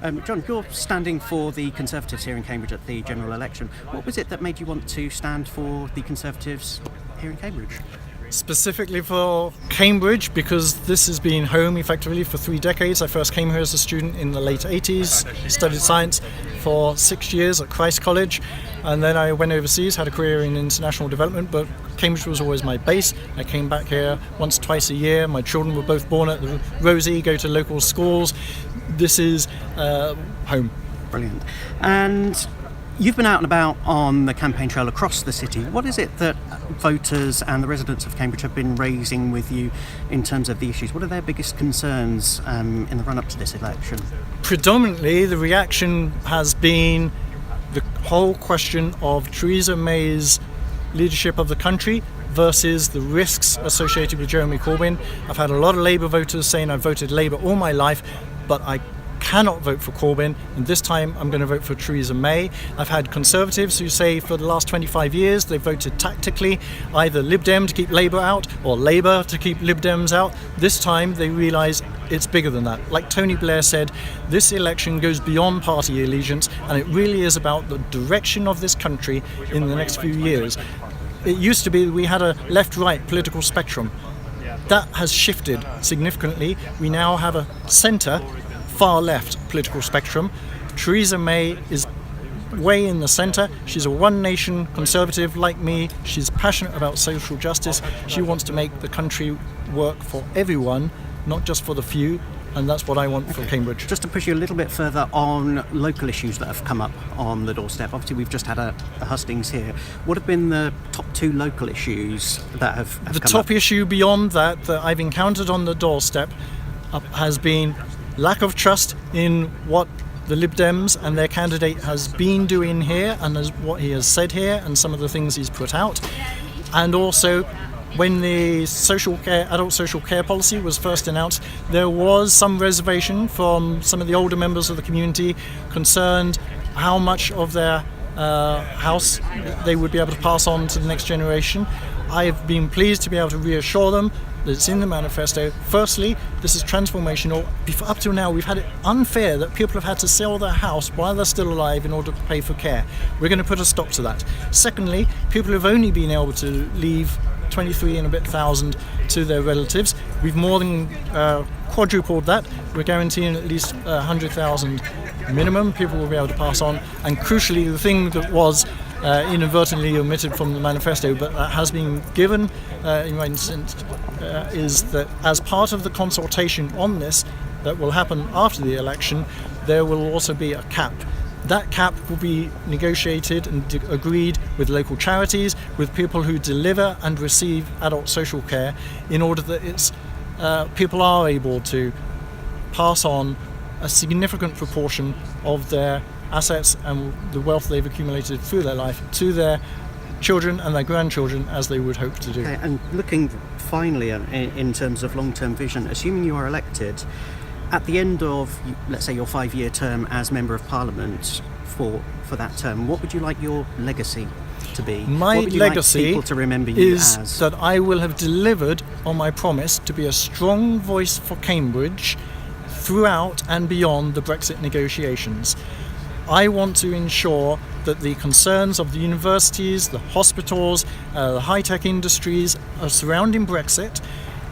John, you're standing for the Conservatives here in Cambridge at the general election. What was it that made you want to stand for the Conservatives here in Cambridge? Specifically for Cambridge, because this has been home effectively for 3 decades. I first came here as a student in the late 80s, studied science for 6 years at Christ College, and then I went overseas, had a career in international development, but Cambridge was always my base. I came back here once, twice a year. My children were both born at the Rosie, go to local schools. This is home. Brilliant. And you've been out and about on the campaign trail across the city. What is it that voters and the residents of Cambridge have been raising with you in terms of the issues? What are their biggest concerns in the run-up to this election? Predominantly, the reaction has been the whole question of Theresa May's leadership of the country versus the risks associated with Jeremy Corbyn. I've had a lot of Labour voters saying I've voted Labour all my life, but I cannot vote for Corbyn, and this time I'm going to vote for Theresa May. I've had Conservatives who say for the last 25 years they've voted tactically, either Lib Dem to keep Labour out or Labour to keep Lib Dems out. This time they realise it's bigger than that. Like Tony Blair said, this election goes beyond party allegiance, and it really is about the direction of this country in the next few years. It used to be that we had a left-right political spectrum. That has shifted significantly. We now have a centre far left political spectrum. Theresa May is way in the centre. She's a one nation conservative like me. She's passionate about social justice. She wants to make the country work for everyone, not just for the few, and that's what I want for Cambridge. Just to push you a little bit further on local issues that have come up on the doorstep. Obviously we've just had a hustings here. What have been the top 2 local issues that have come up? The top issue beyond that I've encountered on the doorstep has been lack of trust in what the Lib Dems and their candidate has been doing here and what he has said here and some of the things he's put out. And also, when the adult social care policy was first announced, there was some reservation from some of the older members of the community concerned how much of their house they would be able to pass on to the next generation. I've been pleased to be able to reassure them that it's in the manifesto. Firstly, this is transformational. Up till now, we've had it unfair that people have had to sell their house while they're still alive in order to pay for care. We're going to put a stop to that. Secondly, people have only been able to leave 23 and a bit thousand to their relatives. We've more than quadrupled that. We're guaranteeing at least 100,000 minimum people will be able to pass on. And crucially, the thing that was inadvertently omitted from the manifesto, but that has been given in my instance, is that as part of the consultation on this that will happen after the election, there will also be a cap. That cap will be negotiated and agreed with local charities, with people who deliver and receive adult social care, in order that people are able to pass on a significant proportion of their assets and the wealth they've accumulated through their life to their children and their grandchildren, as they would hope to do. Okay, and looking finally in terms of long-term vision, assuming you are elected, at the end of, let's say, your 5-year term as Member of Parliament for that term, what would you like your legacy to be? My what would you legacy like people to remember you is as? that I will have delivered on my promise to be a strong voice for Cambridge throughout and beyond the Brexit negotiations. I want to ensure that the concerns of the universities, the hospitals, the high-tech industries surrounding Brexit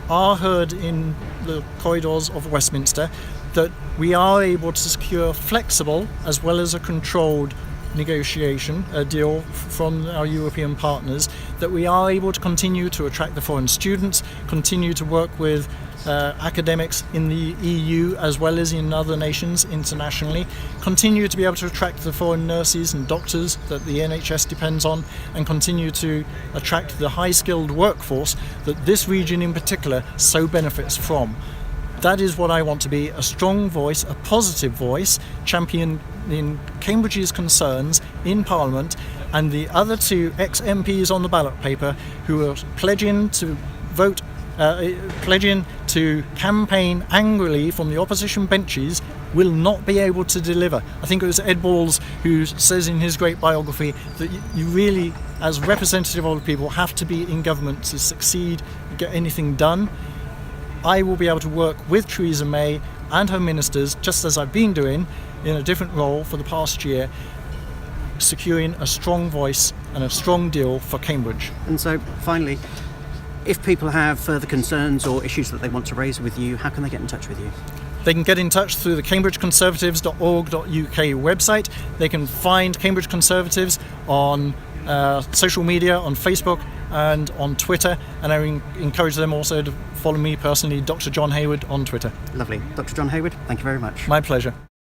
are heard in the corridors of Westminster, that we are able to secure flexible as well as a controlled negotiation, a deal from our European partners, that we are able to continue to attract the foreign students, continue to work with academics in the EU as well as in other nations internationally, continue to be able to attract the foreign nurses and doctors that the NHS depends on, and continue to attract the high-skilled workforce that this region in particular so benefits from. That is what I want to be, a strong voice, a positive voice, championing Cambridge's concerns in Parliament, and the other 2 ex-MPs on the ballot paper who are pledging to vote, pledging to campaign angrily from the opposition benches will not be able to deliver. I think it was Ed Balls who says in his great biography that you really, as representative of the people, have to be in government to succeed and get anything done. I will be able to work with Theresa May and her ministers, just as I've been doing, in a different role for the past year, securing a strong voice and a strong deal for Cambridge. And so, finally, if people have further concerns or issues that they want to raise with you, how can they get in touch with you? They can get in touch through the cambridgeconservatives.org.uk website. They can find Cambridge Conservatives on social media, on Facebook and on Twitter, and I encourage them also to follow me personally, Dr. John Hayward, on Twitter. Lovely. Dr. John Hayward, thank you very much. My pleasure.